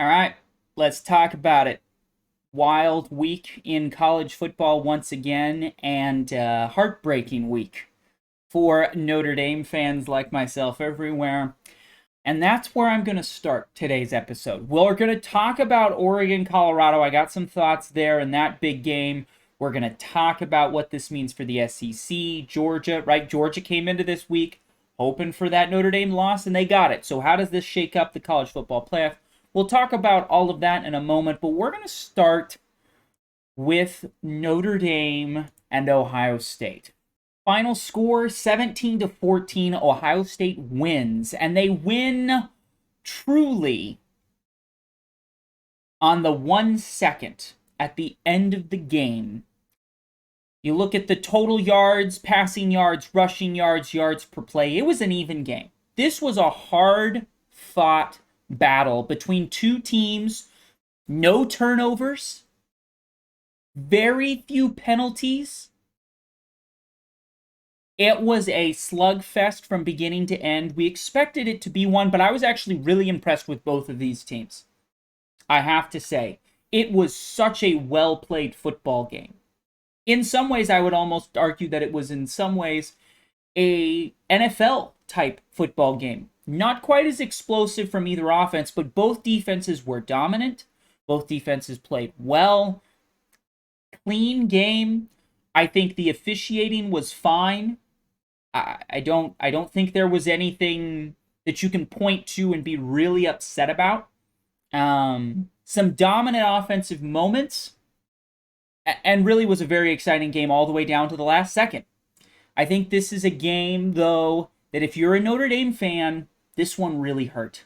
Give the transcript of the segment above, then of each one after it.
All right, let's talk about it. Wild week in college football once again, and heartbreaking week for Notre Dame fans like myself everywhere. And that's where I'm going to start today's episode. We're going to talk about Oregon, Colorado. I got some thoughts there in that big game. We're going to talk about what this means for the SEC, Georgia, right? Georgia came into this week hoping for that Notre Dame loss, and they got it. So how does this shake up the college football playoff? We'll talk about all of that in a moment, but we're going to start with Notre Dame and Ohio State. Final score 17-14. Ohio State wins, and they win truly on the 1 second at the end of the game. You look at the total yards, passing yards, rushing yards, yards per play. It was an even game. This was a hard fought battle between two teams. No turnovers, very few penalties. It was a slugfest from beginning to end. We expected it to be one, but I was actually really impressed with both of these teams. I have to say, it was such a well-played football game. In some ways, I would almost argue that it was in some ways a NFL-type football game. Not quite as explosive from either offense, but both defenses were dominant. Both defenses played well. Clean game. I think the officiating was fine. I don't think there was anything that you can point to and be really upset about. Some dominant offensive moments, and really was a very exciting game all the way down to the last second. I think this is a game, though, that if you're a Notre Dame fan, this one really hurt.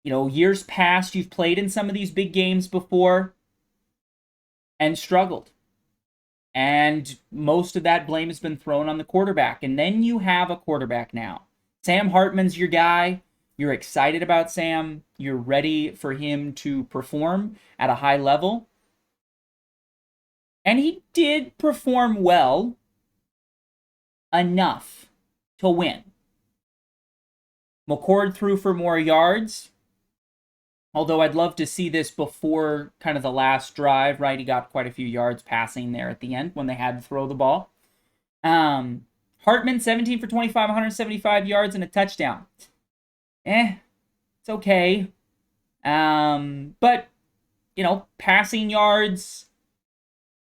You know, years past, you've played in some of these big games before and struggled. And most of that blame has been thrown on the quarterback. And then you have a quarterback now. Sam Hartman's your guy. You're excited about Sam. You're ready for him to perform at a high level. And he did perform well enough to win. McCord threw for more yards. Although I'd love to see this before kind of the last drive, right? He got quite a few yards passing there at the end when they had to throw the ball. Hartman, 17 for 25, 175 yards and a touchdown. It's okay. But, you know, passing yards,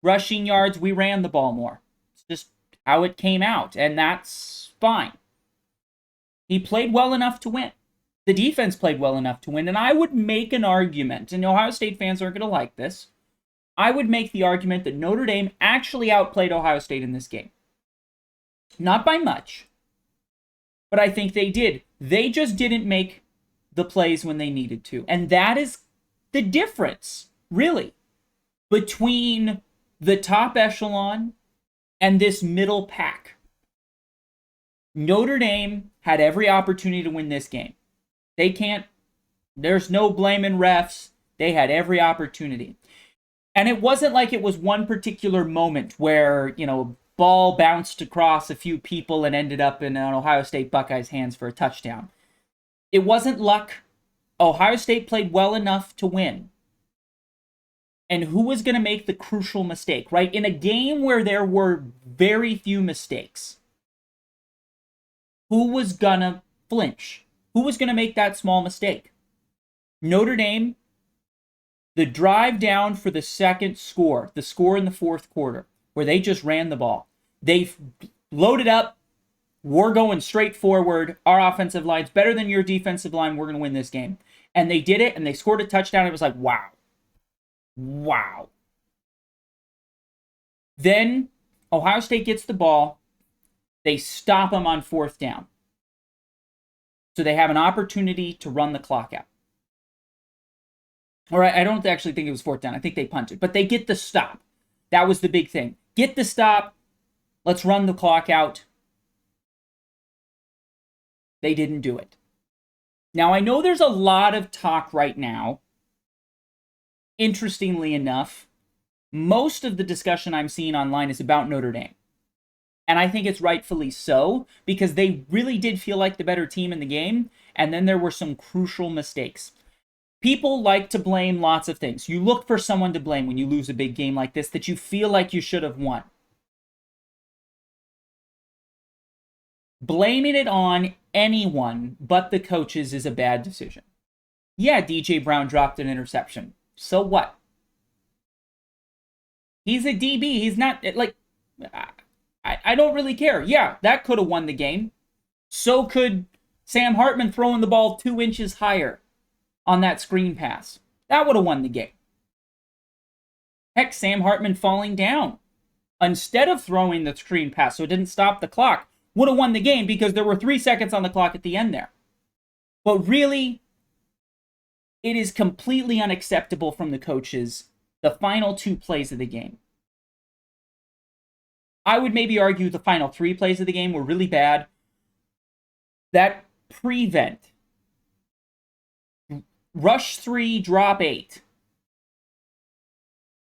rushing yards, we ran the ball more. It's just how it came out, and that's fine. He played well enough to win. The defense played well enough to win, and I would make an argument, and Ohio State fans aren't going to like this, I would make the argument that Notre Dame actually outplayed Ohio State in this game. Not by much, but I think they did. They just didn't make the plays when they needed to, and that is the difference, really, between the top echelon and this middle pack. Notre Dame had every opportunity to win this game. There's no blaming refs. They had every opportunity. And it wasn't like it was one particular moment where, you know, ball bounced across a few people and ended up in an Ohio State Buckeyes' hands for a touchdown. It wasn't luck. Ohio State played well enough to win. And who was going to make the crucial mistake, right? In a game where there were very few mistakes, who was going to flinch? Who was going to make that small mistake? Notre Dame, the drive down for the second score, the score in the fourth quarter, where they just ran the ball. They loaded up. We're going straight forward. Our offensive line's better than your defensive line. We're going to win this game. And they did it, and they scored a touchdown. It was like, wow. Wow. Then Ohio State gets the ball. They stop them on fourth down. So they have an opportunity to run the clock out. All right, I don't actually think it was fourth down. I think they punted. But they get the stop. That was the big thing. Get the stop. Let's run the clock out. They didn't do it. Now, I know there's a lot of talk right now. Interestingly enough, most of the discussion I'm seeing online is about Notre Dame. And I think it's rightfully so, because they really did feel like the better team in the game, and then there were some crucial mistakes. People like to blame lots of things. You look for someone to blame when you lose a big game like this that you feel like you should have won. Blaming it on anyone but the coaches is a bad decision. Yeah, DJ Brown dropped an interception. So what? He's a DB. He's not, like, I don't really care. Yeah, that could have won the game. So could Sam Hartman throwing the ball 2 inches higher on that screen pass. That would have won the game. Heck, Sam Hartman falling down instead of throwing the screen pass so it didn't stop the clock would have won the game, because there were 3 seconds on the clock at the end there. But really, it is completely unacceptable from the coaches, the final 2 plays of the game. I would maybe argue the final 3 plays of the game were really bad. That prevent, rush 3, drop 8.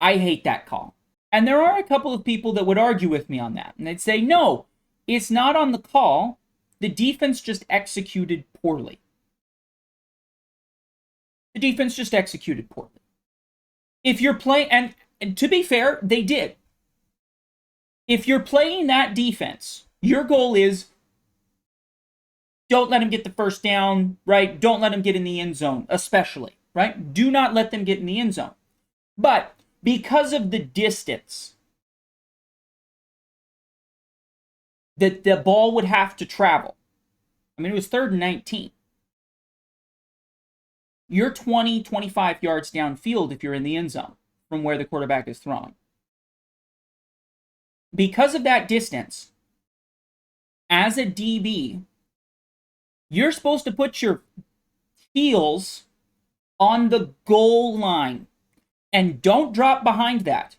I hate that call. And there are a couple of people that would argue with me on that. And they'd say, no, it's not on the call. The defense just executed poorly. The defense just executed poorly. If you're playing, and to be fair, they did. If you're playing that defense, your goal is don't let him get the first down, right? Don't let him get in the end zone, especially, right? Do not let them get in the end zone. But because of the distance that the ball would have to travel, I mean, it was 3rd and 19. You're 20, 25 yards downfield if you're in the end zone from where the quarterback is throwing. Because of that distance, as a DB, you're supposed to put your heels on the goal line and don't drop behind that.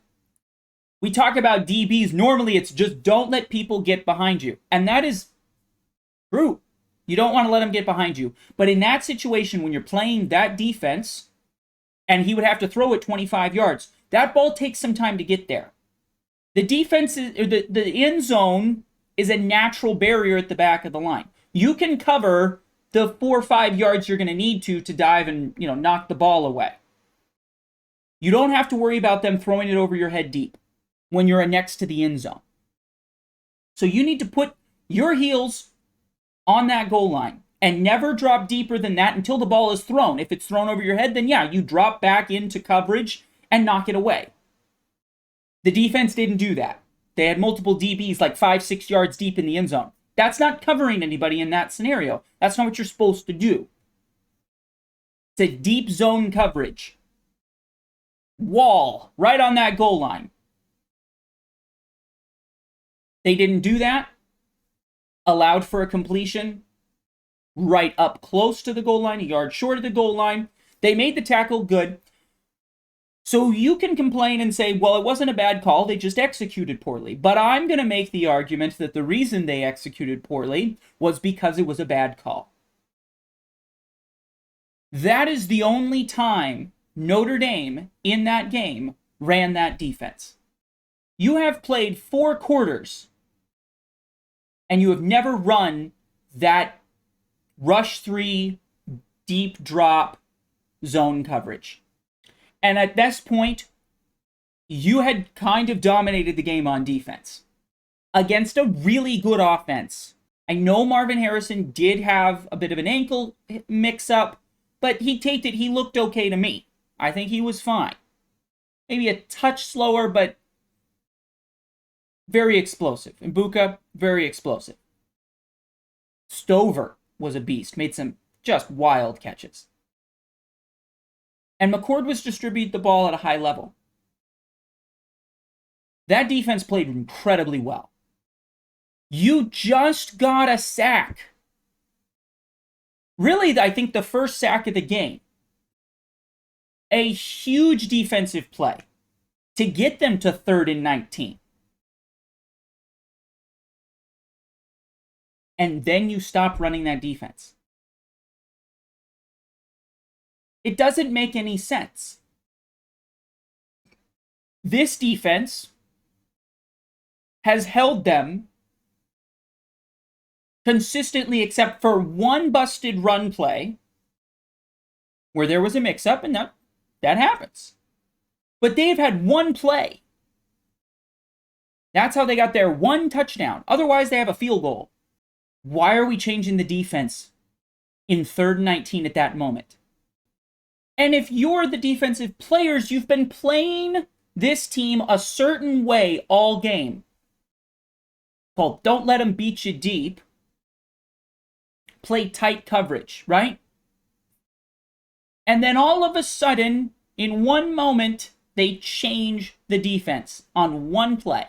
We talk about DBs. Normally, it's just don't let people get behind you. And that is true. You don't want to let them get behind you. But in that situation, when you're playing that defense, and he would have to throw it 25 yards, that ball takes some time to get there. The defense is, the end zone is a natural barrier at the back of the line. You can cover the 4 or 5 yards you're going to need to dive and, knock the ball away. You don't have to worry about them throwing it over your head deep when you're next to the end zone. So you need to put your heels on that goal line and never drop deeper than that until the ball is thrown. If it's thrown over your head, then yeah, you drop back into coverage and knock it away. The defense didn't do that. They had multiple DBs like 5-6 yards deep in the end zone. That's not covering anybody in that scenario. That's not what you're supposed to do. It's a deep zone coverage. Wall right on that goal line. They didn't do that. Allowed for a completion right up close to the goal line, a yard short of the goal line. They made the tackle good. So you can complain and say, well, it wasn't a bad call. They just executed poorly. But I'm going to make the argument that the reason they executed poorly was because it was a bad call. That is the only time Notre Dame in that game ran that defense. You have played 4 quarters and you have never run that rush 3 deep drop zone coverage. And at this point, you had kind of dominated the game on defense against a really good offense. I know Marvin Harrison did have a bit of an ankle mix-up, but he taped it. He looked okay to me. I think he was fine. Maybe a touch slower, but very explosive. Mbuka, very explosive. Stover was a beast. Made some just wild catches. And McCord was distributing the ball at a high level. That defense played incredibly well. You just got a sack. Really, I think the first sack of the game. A huge defensive play to get them to 3rd and 19. And then you stop running that defense. It doesn't make any sense. This defense has held them consistently, except for one busted run play where there was a mix-up, and that happens. But they've had one play. That's how they got their one touchdown. Otherwise, they have a field goal. Why are we changing the defense in 3rd and 19 at that moment? And if you're the defensive players, you've been playing this team a certain way all game. Called don't let them beat you deep. Play tight coverage, right? And then all of a sudden, in one moment, they change the defense on one play.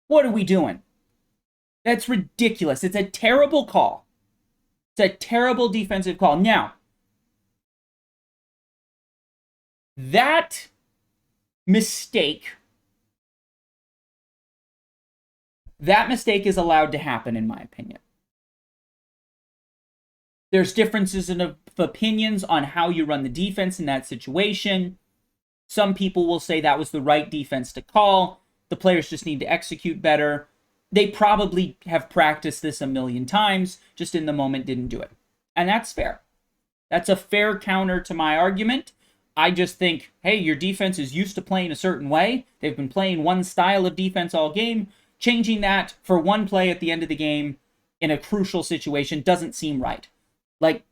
What are we doing? That's ridiculous. It's a terrible call. It's a terrible defensive call. Now, that mistake is allowed to happen, in my opinion. There's differences of opinions on how you run the defense in that situation. Some people will say that was the right defense to call. The players just need to execute better. They probably have practiced this a million times, just in the moment didn't do it. And that's fair. That's a fair counter to my argument. I just think, hey, your defense is used to playing a certain way. They've been playing one style of defense all game. Changing that for one play at the end of the game in a crucial situation doesn't seem right. Like,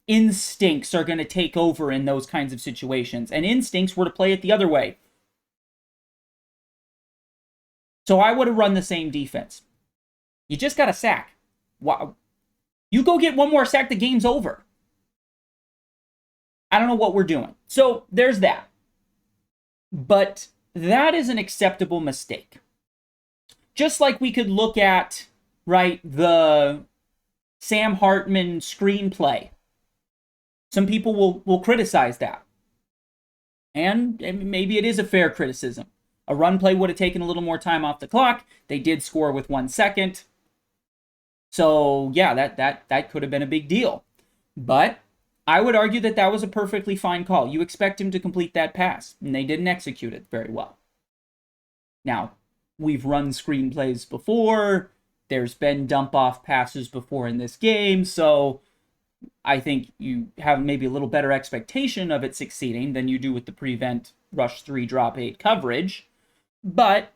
instincts are going to take over in those kinds of situations. And instincts were to play it the other way. So I would have run the same defense. You just got a sack. Wow. You go get one more sack, the game's over. I don't know what we're doing. So there's that. But that is an acceptable mistake. Just like we could look at, right, the Sam Hartman screenplay. Some people will criticize that. And maybe it is a fair criticism. A run play would have taken a little more time off the clock. They did score with 1 second. So, yeah, that could have been a big deal. But I would argue that was a perfectly fine call. You expect him to complete that pass, and they didn't execute it very well. Now, we've run screenplays before. There's been dump-off passes before in this game, so I think you have maybe a little better expectation of it succeeding than you do with the prevent rush 3 drop 8 coverage. But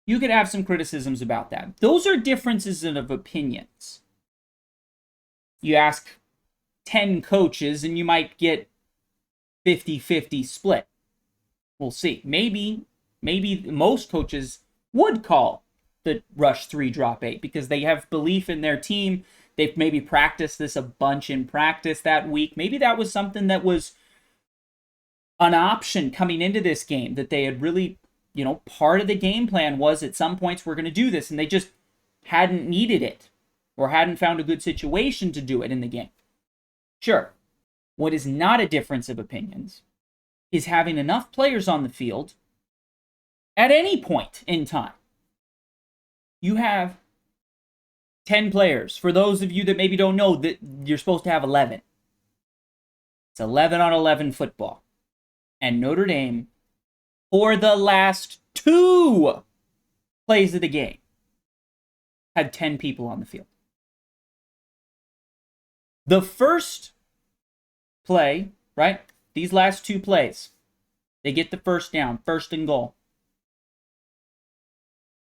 you could have some criticisms about that. Those are differences of opinions. You ask 10 coaches and you might get 50-50 split. We'll see. Maybe most coaches would call the rush 3 drop 8 because they have belief in their team. They've maybe practiced this a bunch in practice that week. Maybe that was something that was an option coming into this game, that they had really, part of the game plan was at some points we're going to do this, and they just hadn't needed it or hadn't found a good situation to do it in the game. Sure. What is not a difference of opinions is having enough players on the field at any point in time. You have 10 players. For those of you that maybe don't know, that you're supposed to have 11. It's 11 on 11 football. And Notre Dame, for the last 2 plays of the game, had 10 people on the field. The first play, right? These last 2 plays, they get the first down, 1st and goal.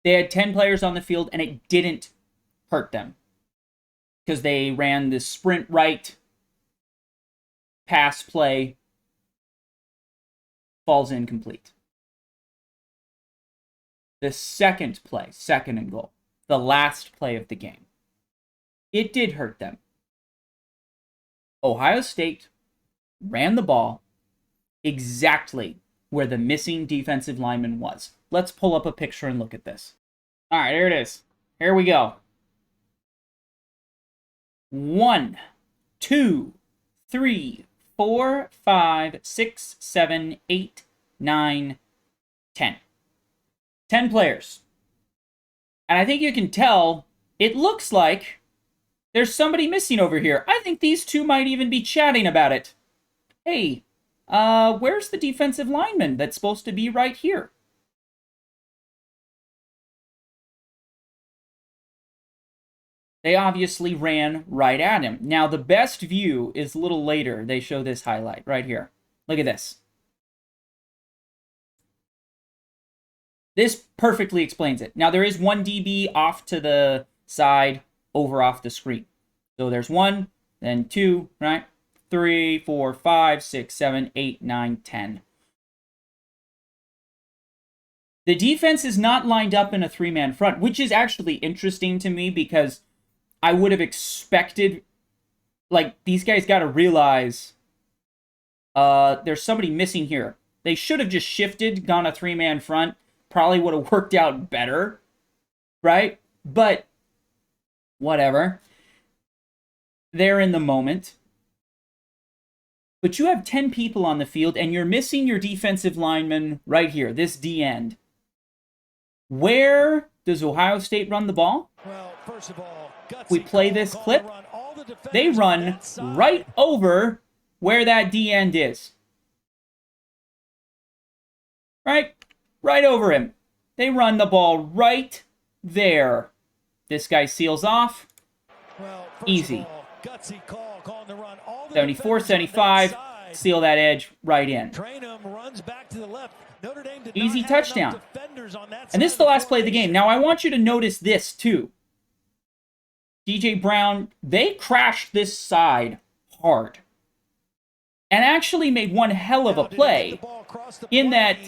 They had 10 players on the field, and it didn't hurt them because they ran this sprint right pass play, falls incomplete. The second play, 2nd and goal, the last play of the game, it did hurt them. Ohio State ran the ball exactly where the missing defensive lineman was. Let's pull up a picture and look at this. All right, here it is. Here we go. 1, 2, 3, 4, 5, 6, 7, 8, 9, 10. 10 players. And I think you can tell it looks like there's somebody missing over here. I think these 2 might even be chatting about it. Hey, where's the defensive lineman that's supposed to be right here? They obviously ran right at him. Now, the best view is a little later. They show this highlight right here. Look at this. This perfectly explains it. Now, there is one DB off to the side, over off the screen. So there's 1, then 2, right? 3, 4, 5, 6, 7, 8, 9, 10. The defense is not lined up in a 3-man front, which is actually interesting to me because I would have expected, like, these guys got to realize there's somebody missing here. They should have just shifted, gone a 3-man front. Probably would have worked out better, right? But whatever. They're in the moment. But you have 10 people on the field, and you're missing your defensive lineman right here, this D-end. Where does Ohio State run the ball? Well, first of all, we play this clip. They run right over where that D-end is. Right over him. They run the ball right there. This guy seals off. Well, easy. All, the run, 74, 75. Seal that edge right in. Runs back to the left. Notre Dame did easy not touchdown. And this is the the last play of the game. Now, I want you to notice this, too. DJ Brown, they crashed this side hard. And actually made one hell of a play in that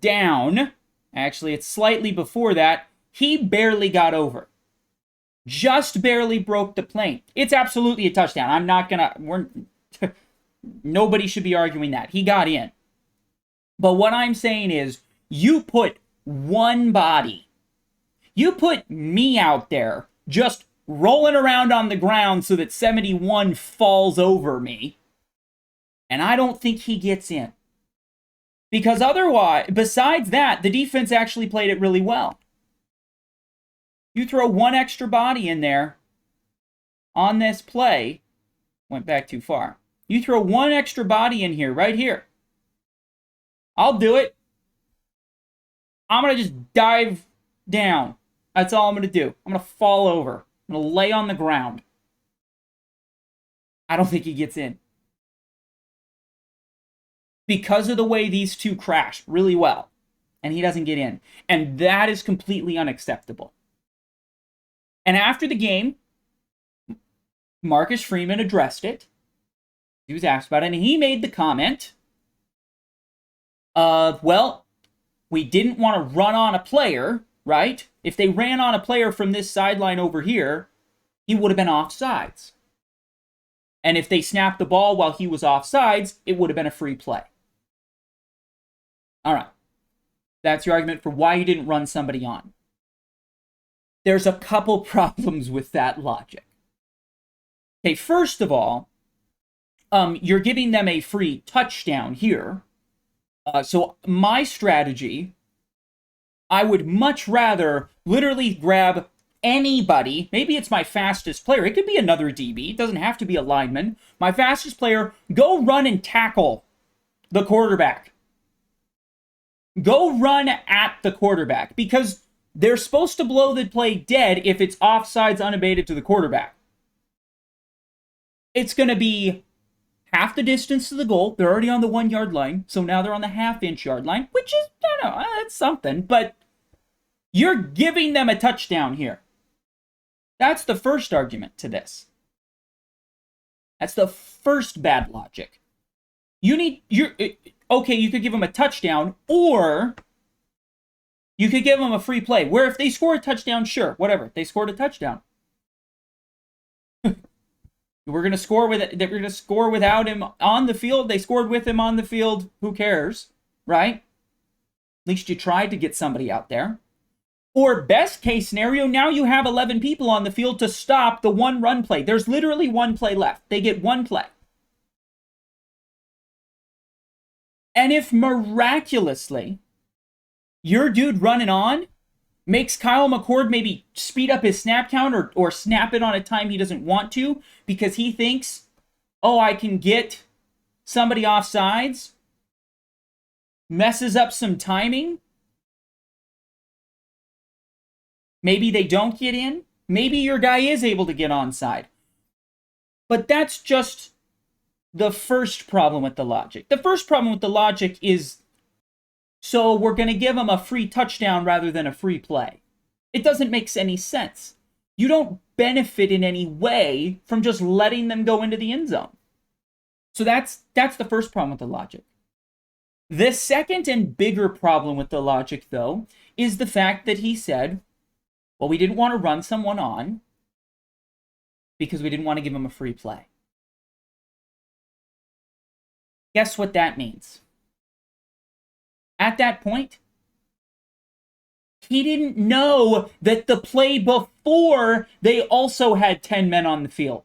down. Actually, it's slightly before that. He barely got over. Just barely broke the plane. It's absolutely a touchdown. I'm not going to... Nobody should be arguing that. He got in. But what I'm saying is, you put one body. You put me out there just rolling around on the ground so that 71 falls over me. And I don't think he gets in. Because otherwise, besides that, the defense actually played it really well. You throw one extra body in there on this play. Went back too far. You throw one extra body in here, right here. I'll do it. I'm going to just dive down. That's all I'm going to do. I'm going to fall over. I'm going to lay on the ground. I don't think he gets in. Because of the way these two crash really well. And he doesn't get in. And that is completely unacceptable. And after the game, Marcus Freeman addressed it. He was asked about it, and he made the comment of, well, we didn't want to run on a player, right? If they ran on a player from this sideline over here, he would have been offsides. And if they snapped the ball while he was offsides, it would have been a free play. All right. That's your argument for why you didn't run somebody on. There's a couple problems with that logic. Okay, first of all, you're giving them a free touchdown here. So my strategy, I would much rather literally grab anybody. Maybe it's my fastest player. It could be another DB. It doesn't have to be a lineman. My fastest player, go run and tackle the quarterback. Go run at the quarterback. Because they're supposed to blow the play dead if it's offsides unabated to the quarterback. It's going to be half the distance to the goal. They're already on the 1 yard line. So now they're on the half-inch yard line, which is, I don't know, that's something. But you're giving them a touchdown here. That's the first argument to this. That's the first bad logic. Okay, you could give them a touchdown, or you could give them a free play. Where if they score a touchdown, sure, whatever. They scored a touchdown. We're going to score with it. They're going to score without him on the field. They scored with him on the field. Who cares, right? At least you tried to get somebody out there. Or best case scenario, now you have 11 people on the field to stop the one run play. There's literally one play left. They get one play. And if miraculously your dude running on makes Kyle McCord maybe speed up his snap count or snap it on a time he doesn't want to because he thinks, oh, I can get somebody off sides, messes up some timing, maybe they don't get in, Maybe your guy is able to get onside. But that's just the first problem with the logic. The first problem with the logic is, so we're going to give him a free touchdown rather than a free play. It doesn't make any sense. You don't benefit in any way from just letting them go into the end zone. So that's the first problem with the logic. The second and bigger problem with the logic, though, is the fact that he said, well, we didn't want to run someone on because we didn't want to give him a free play. Guess what that means? At that point, he didn't know that the play before they also had 10 men on the field.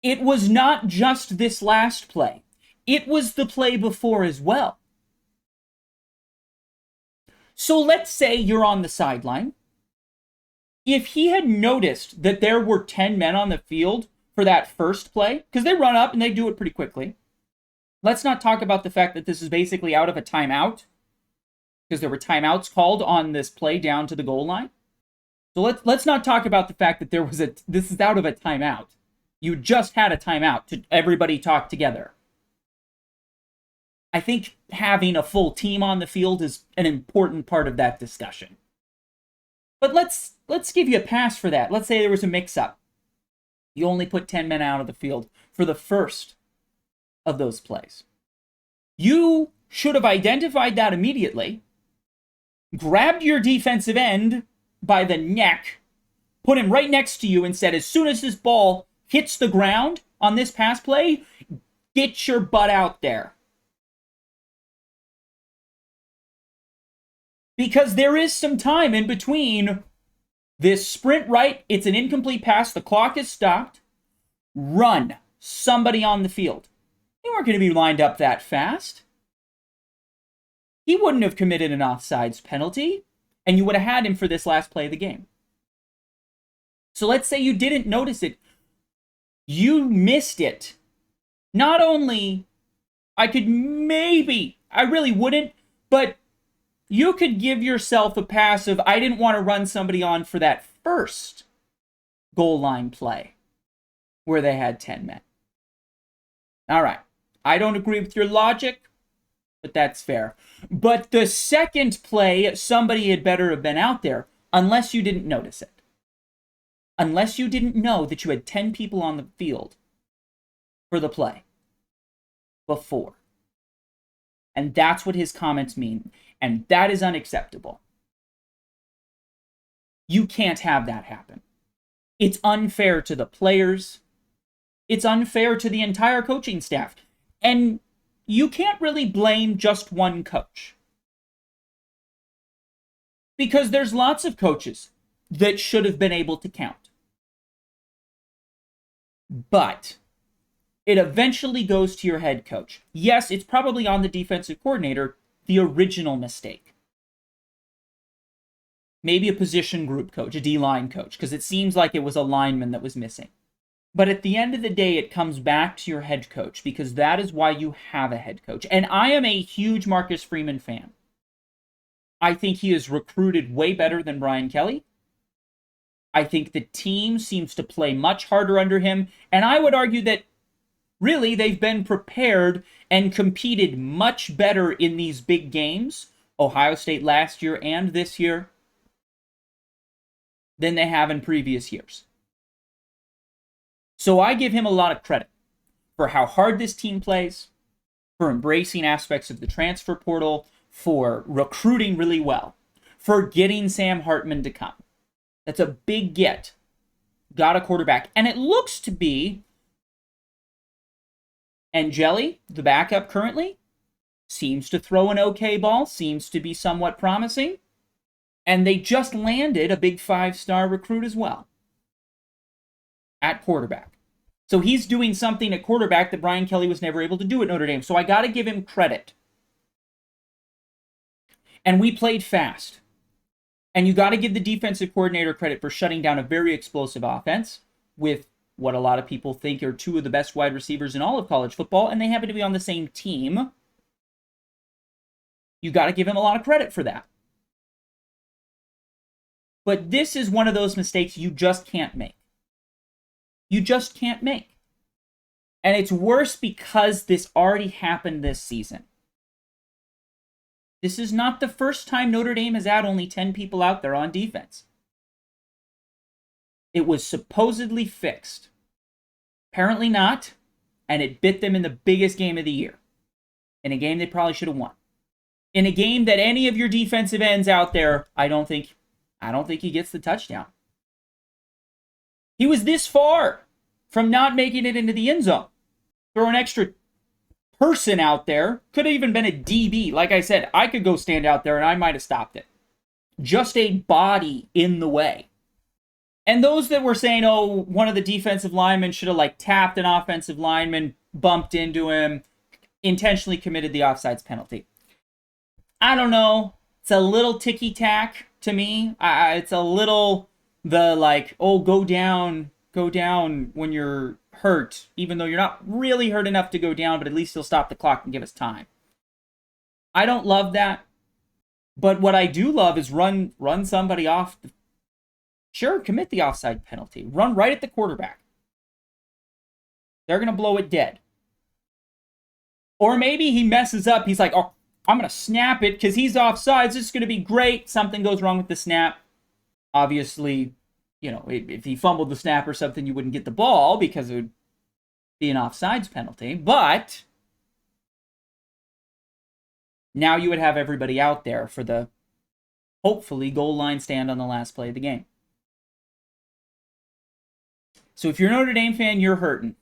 It was not just this last play. It was the play before as well. So let's say you're on the sideline. If he had noticed that there were 10 men on the field for that first play, because they run up and they do it pretty quickly. Let's not talk about the fact that this is basically out of a timeout, because there were timeouts called on this play down to the goal line. So let's not talk about the fact that this is out of a timeout. You just had a timeout to everybody talk together. I think having a full team on the field is an important part of that discussion. But let's give you a pass for that. Let's say there was a mix-up. You only put 10 men out of the field for the first of those plays. You should have identified that immediately, grabbed your defensive end by the neck, put him right next to you and said, as soon as this ball hits the ground on this pass play, get your butt out there. Because there is some time in between this sprint right, it's an incomplete pass, the clock is stopped, run, somebody on the field. They weren't going to be lined up that fast. He wouldn't have committed an offsides penalty, and you would have had him for this last play of the game. So let's say you didn't notice it. You missed it. Not only, I really wouldn't, but you could give yourself a pass of, I didn't want to run somebody on for that first goal line play where they had 10 men. All right. I don't agree with your logic, but that's fair. But the second play, somebody had better have been out there, unless you didn't notice it. Unless you didn't know that you had 10 people on the field for the play before. And that's what his comments mean. And that is unacceptable. You can't have that happen. It's unfair to the players. It's unfair to the entire coaching staff. And you can't really blame just one coach. Because there's lots of coaches that should have been able to count. But it eventually goes to your head coach. Yes, it's probably on the defensive coordinator, the original mistake. Maybe a position group coach, a D-line coach, because it seems like it was a lineman that was missing. But at the end of the day, it comes back to your head coach, because that is why you have a head coach. And I am a huge Marcus Freeman fan. I think he is recruited way better than Brian Kelly. I think the team seems to play much harder under him. And I would argue that really they've been prepared and competed much better in these big games, Ohio State last year and this year, than they have in previous years. So I give him a lot of credit for how hard this team plays, for embracing aspects of the transfer portal, for recruiting really well, for getting Sam Hartman to come. That's a big get. Got a quarterback. And it looks to be Angeli, the backup currently, seems to throw an okay ball, seems to be somewhat promising. And they just landed a big 5-star recruit as well at quarterback. So he's doing something at quarterback that Brian Kelly was never able to do at Notre Dame. So I got to give him credit. And we played fast. And you got to give the defensive coordinator credit for shutting down a very explosive offense with what a lot of people think are two of the best wide receivers in all of college football, and they happen to be on the same team. You got to give him a lot of credit for that. But this is one of those mistakes you just can't make. You just can't make. And it's worse because this already happened this season. This is not the first time Notre Dame has had only 10 people out there on defense. It was supposedly fixed. Apparently not, and it bit them in the biggest game of the year. In a game they probably should have won. In a game that any of your defensive ends out there, I don't think he gets the touchdown. He was this far from not making it into the end zone. Throw an extra person out there. Could have even been a DB. Like I said, I could go stand out there and I might have stopped it. Just a body in the way. And those that were saying, oh, one of the defensive linemen should have tapped an offensive lineman, bumped into him, intentionally committed the offsides penalty. I don't know. It's a little ticky-tack to me. It's a little go down when you're hurt, even though you're not really hurt enough to go down, but at least you'll stop the clock and give us time. I don't love that. But what I do love is run somebody off. Sure, commit the offside penalty. Run right at the quarterback. They're going to blow it dead. Or maybe he messes up. He's like, oh, I'm going to snap it because he's offsides. This is going to be great. Something goes wrong with the snap. Obviously, if he fumbled the snap or something, you wouldn't get the ball because it would be an offsides penalty. But now you would have everybody out there for the, hopefully, goal line stand on the last play of the game. So if you're a Notre Dame fan, you're hurting.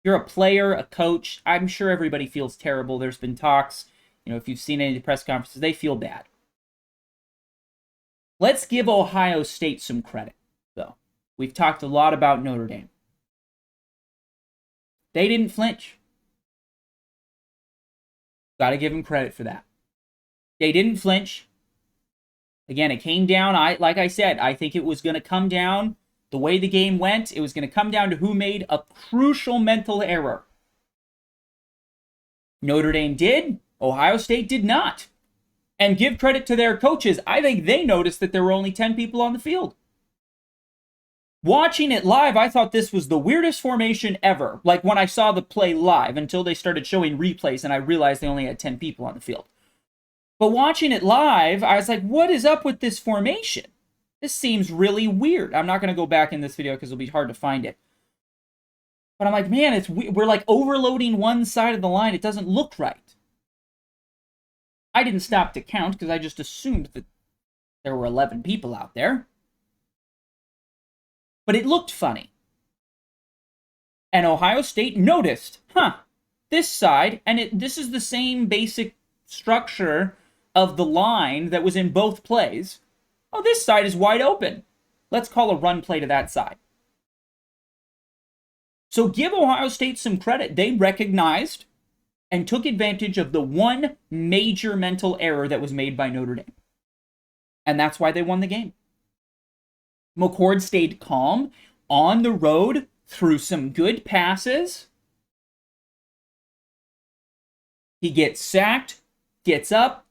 You're a player, a coach. I'm sure everybody feels terrible. There's been talks. If you've seen any of the press conferences, they feel bad. Let's give Ohio State some credit, though. We've talked a lot about Notre Dame. They didn't flinch. Got to give them credit for that. They didn't flinch. Again, it came down. Like I said, I think it was going to come down the way the game went. It was going to come down to who made a crucial mental error. Notre Dame did. Ohio State did not. And give credit to their coaches. I think they noticed that there were only 10 people on the field. Watching it live, I thought this was the weirdest formation ever. Like when I saw the play live until they started showing replays and I realized they only had 10 people on the field. But watching it live, I was like, what is up with this formation? This seems really weird. I'm not going to go back in this video because it'll be hard to find it. But I'm like, man, we're overloading one side of the line. It doesn't look right. I didn't stop to count because I just assumed that there were 11 people out there. But it looked funny. And Ohio State noticed, this side, and this is the same basic structure of the line that was in both plays. Oh, this side is wide open. Let's call a run play to that side. So give Ohio State some credit. They recognized and took advantage of the one major mental error that was made by Notre Dame. And that's why they won the game. McCord stayed calm on the road through some good passes. He gets sacked, gets up,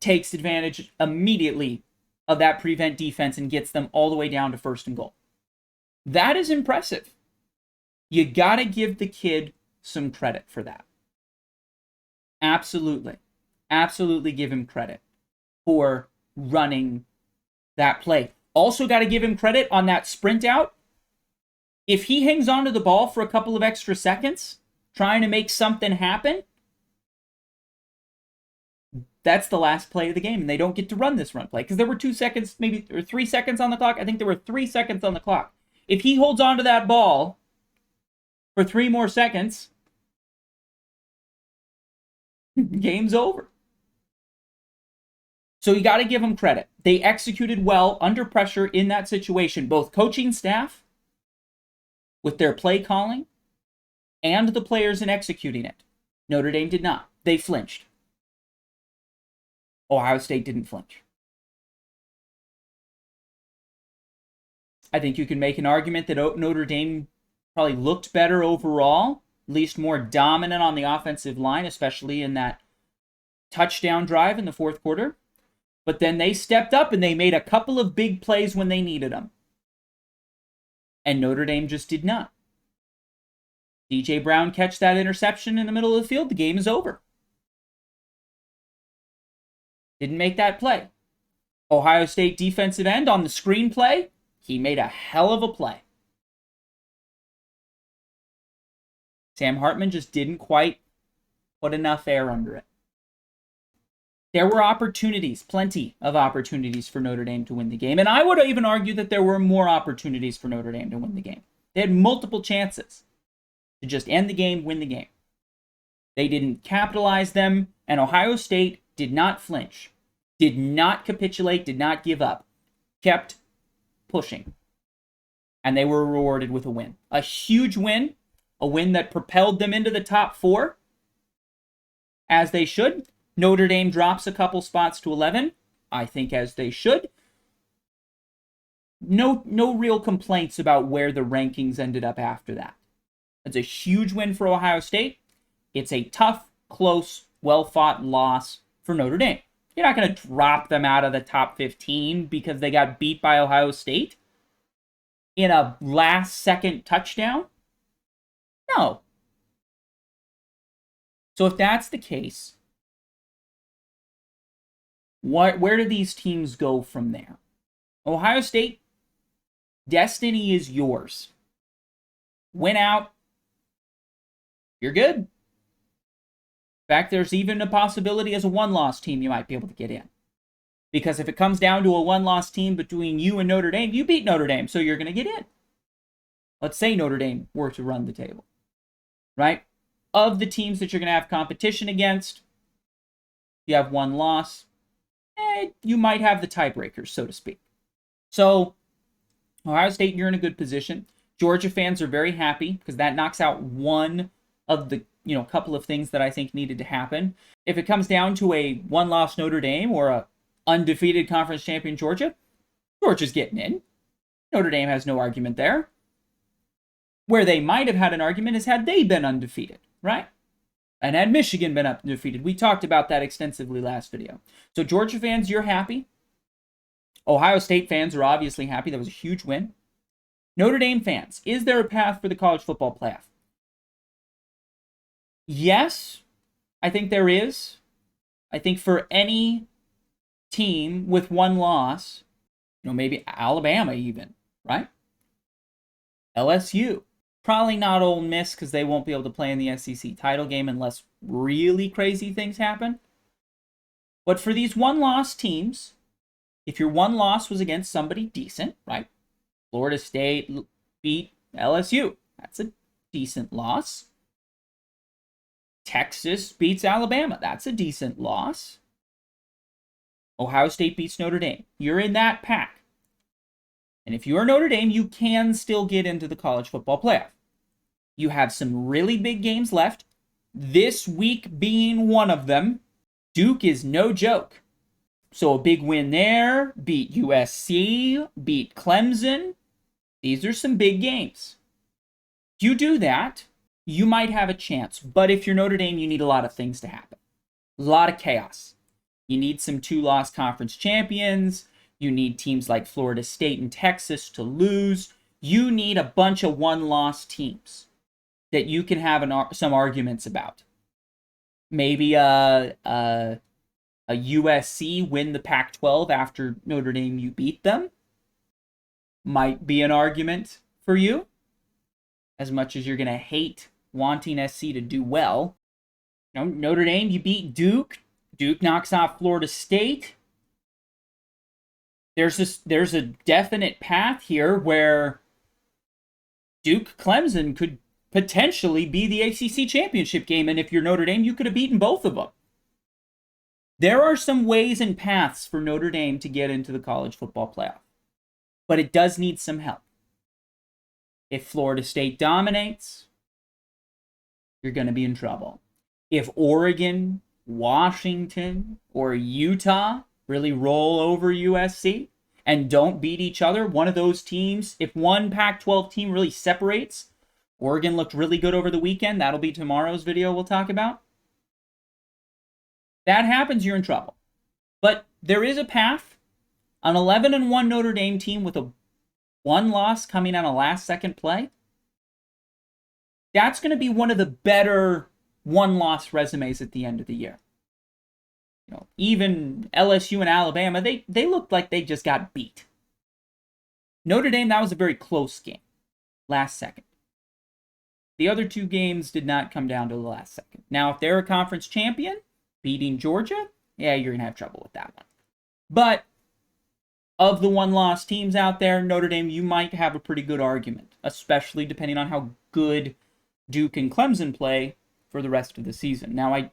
takes advantage immediately of that prevent defense and gets them all the way down to 1st and goal. That is impressive. You got to give the kid some credit for that. Absolutely. Absolutely give him credit for running that play. Also got to give him credit on that sprint out. If he hangs onto the ball for a couple of extra seconds, trying to make something happen, that's the last play of the game, and they don't get to run this run play because there were 2 seconds, maybe, or 3 seconds on the clock. I think there were 3 seconds on the clock. If he holds onto that ball for 3 more seconds, game's over. So you got to give them credit. They executed well under pressure in that situation, both coaching staff with their play calling and the players in executing it. Notre Dame did not. They flinched. Ohio State didn't flinch. I think you can make an argument that Notre Dame probably looked better overall, at least more dominant on the offensive line, especially in that touchdown drive in the 4th quarter. But then they stepped up and they made a couple of big plays when they needed them. And Notre Dame just did not. DJ Brown catch that interception in the middle of the field, the game is over. Didn't make that play. Ohio State defensive end on the screen play, he made a hell of a play. Sam Hartman just didn't quite put enough air under it. There were opportunities, plenty of opportunities for Notre Dame to win the game. And I would even argue that there were more opportunities for Notre Dame to win the game. They had multiple chances to just end the game, win the game. They didn't capitalize them, and Ohio State did not flinch, did not capitulate, did not give up, kept pushing. And they were rewarded with a win. A huge win, a win that propelled them into the top 4, as they should. Notre Dame drops a couple spots to 11, I think as they should. No real complaints about where the rankings ended up after that. It's a huge win for Ohio State. It's a tough, close, well-fought loss for Notre Dame. You're not going to drop them out of the top 15 because they got beat by Ohio State in a last-second touchdown. No. So if that's the case, where do these teams go from there? Ohio State, destiny is yours. Win out, you're good. In fact, there's even a possibility as a one-loss team you might be able to get in. Because if it comes down to a one-loss team between you and Notre Dame, you beat Notre Dame, so you're going to get in. Let's say Notre Dame were to run the table, right? Of the teams that you're going to have competition against, you have one loss, you might have the tiebreakers, so to speak. So, Ohio State, you're in a good position. Georgia fans are very happy because that knocks out one of the couple of things that I think needed to happen. If it comes down to a one-loss Notre Dame or a undefeated conference champion Georgia, Georgia's getting in. Notre Dame has no argument there. Where they might have had an argument is had they been undefeated, right? And had Michigan been undefeated. We talked about that extensively last video. So Georgia fans, you're happy. Ohio State fans are obviously happy. That was a huge win. Notre Dame fans, is there a path for the college football playoff? Yes, I think there is. I think for any team with one loss, maybe Alabama even, right? LSU. Probably not Ole Miss because they won't be able to play in the SEC title game unless really crazy things happen. But for these one-loss teams, if your one loss was against somebody decent, right? Florida State beat LSU. That's a decent loss. Texas beats Alabama. That's a decent loss. Ohio State beats Notre Dame. You're in that pack. And if you are Notre Dame, you can still get into the college football playoff. You have some really big games left. This week being one of them. Duke is no joke. So a big win there. Beat USC. Beat Clemson. These are some big games. If you do that, you might have a chance. But if you're Notre Dame, you need a lot of things to happen. A lot of chaos. You need some 2-loss conference champions. You need teams like Florida State and Texas to lose. You need a bunch of one-loss teams that you can have some arguments about. Maybe a USC win the Pac-12 after Notre Dame you beat them. Might be an argument for you. As much as you're going to hate wanting SC to do well. Notre Dame, you beat Duke. Duke knocks off Florida State. There's a definite path here where Duke Clemson could potentially be the ACC championship game, and if you're Notre Dame, you could have beaten both of them. There are some ways and paths for Notre Dame to get into the college football playoff, but it does need some help. If Florida State dominates, you're going to be in trouble. If Oregon, Washington, or Utah really roll over USC and don't beat each other, one of those teams, if one Pac-12 team really separates, Oregon looked really good over the weekend. That'll be tomorrow's video we'll talk about. That happens, you're in trouble. But there is a path. An 11-1 Notre Dame team with a 1 loss coming on a last-second play. That's going to be one of the better 1-loss resumes at the end of the year. You know, even LSU and Alabama, they looked like they just got beat. Notre Dame, that was a very close game. Last second. The other 2 games did not come down to the last second. Now, if they're a conference champion, beating Georgia, yeah, you're going to have trouble with that one. But of the 1-loss teams out there, Notre Dame, you might have a pretty good argument, especially depending on how good Duke and Clemson play for the rest of the season. Now,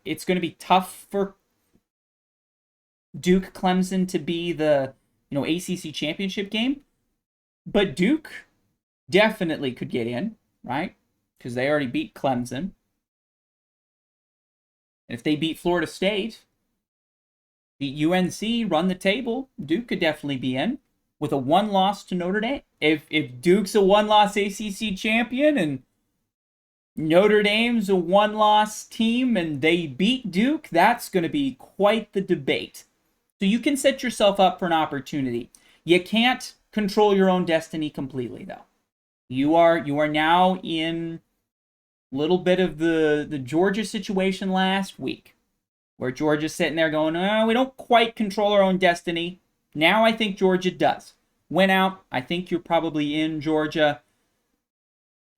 it's going to be tough for Duke Clemson to be the ACC championship game, but Duke definitely could get in, right? Because they already beat Clemson. And if they beat Florida State, beat UNC, run the table, Duke could definitely be in with a 1 loss to Notre Dame. If Duke's a 1-loss ACC champion and Notre Dame's a 1-loss team and they beat Duke, that's going to be quite the debate. So you can set yourself up for an opportunity. You can't control your own destiny completely, though. You are now in a little bit of the Georgia situation last week, where Georgia's sitting there going, oh, we don't quite control our own destiny. Now I think Georgia does. Went out. I think you're probably in Georgia.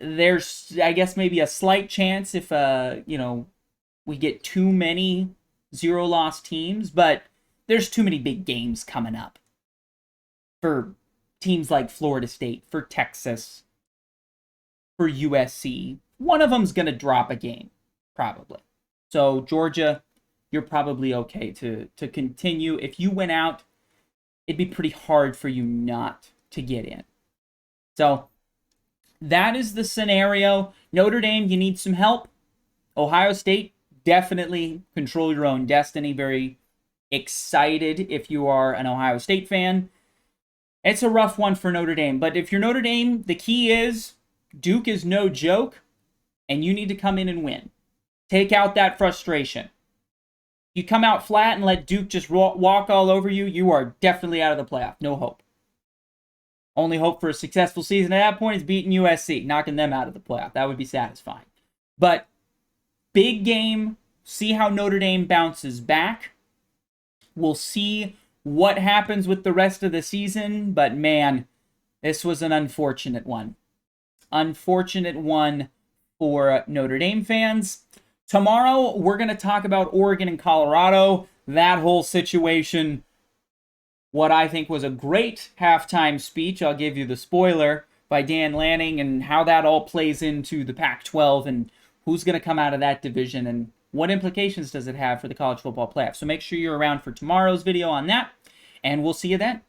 There's, I guess, maybe a slight chance if we get too many 0-loss teams, but there's too many big games coming up for teams like Florida State, for Texas, for USC. One of them's going to drop a game, probably. So Georgia, you're probably okay to continue. If you went out, it'd be pretty hard for you not to get in. So that is the scenario. Notre Dame, you need some help. Ohio State, definitely control your own destiny. Very excited if you are an Ohio State fan. It's a rough one for Notre Dame. But if you're Notre Dame, the key is Duke is no joke, and you need to come in and win. Take out that frustration. You come out flat and let Duke just walk all over you, you are definitely out of the playoff. No hope. Only hope for a successful season at that point is beating USC, knocking them out of the playoff. That would be satisfying. But big game. See how Notre Dame bounces back. We'll see what happens with the rest of the season. But man, this was an unfortunate one. Unfortunate one for Notre Dame fans. Tomorrow, we're going to talk about Oregon and Colorado. That whole situation. What I think was a great halftime speech, I'll give you the spoiler, by Dan Lanning, and how that all plays into the Pac-12 and who's going to come out of that division and what implications does it have for the college football playoff. So make sure you're around for tomorrow's video on that, and we'll see you then.